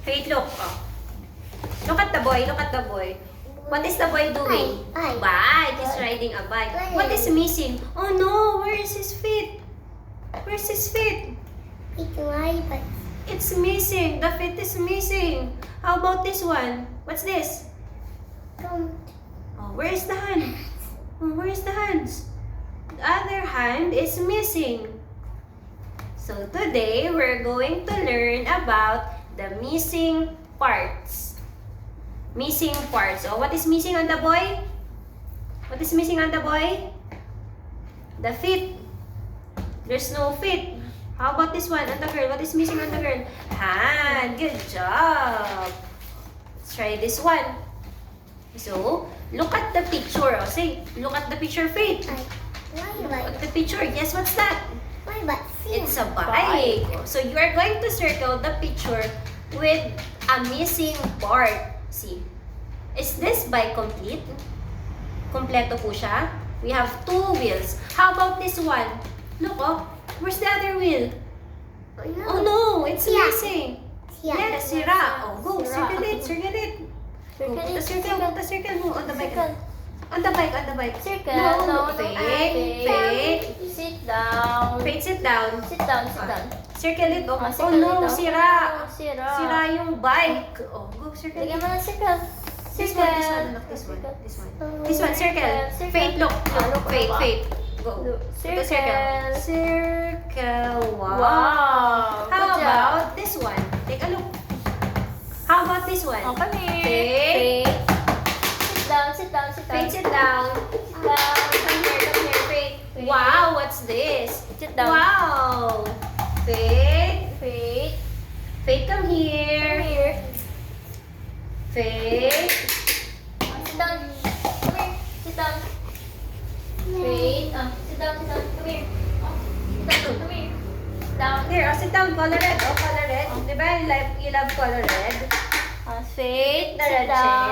Faith, look. Oh. Look at the boy. Look at the boy. What is the boy doing? Bike. He's riding a bike. What is missing? Oh no, where is his feet? Where's his feet? It's missing. The feet is missing. How about this one? What's this? Oh, where's the hand? Oh, where's the hands? The other hand is missing. So today, we're going to learn about the missing parts. Missing parts. So what is missing on the boy? What is missing on the boy? The feet. There's no feet. How about this one on the girl? What is missing on the girl? Hand. Good job. Let's try this one. So, look at the picture. Oh, say, look at the picture, Faith. Look at the picture. Yes, what's that? It's a bike. So, you are going to circle the picture with a missing part. See, is this bike complete? Kompleto po siya. We have 2 wheels. How about this one? Look, oh, where's the other wheel? Oh no, it's missing. Yes, sira. Oh, go, circle it, circle it. Go, put the circle mo on the bike. On the bike. Circle. No, Faith. Sit down. Faith, sit down. Sit down. Circle it, oh. Ah, Oh circle no, it, oh. sira. Sira. Sira yung bike. Oh, go, circle it. Lagyan mo ng circle. This one, look, this one. This one, circle. Faith, look. Faith. Go. The circle. Circle. Wow. Wow. How Good job. about this one? Take a look. How about this one? Oh, come here. Faith. Sit down. Faith, sit down. Come here, Faith. Wow, what's this? Sit down. Wow. Faith. Faith. Faith, come Come here. here. Faith. Sit down. Come here. Sit down. Faith. Sit down. Come here. Come here. Down. Here, sit down. Color red. Oh, color red. Di ba you love color red? Faith. The Sit red down.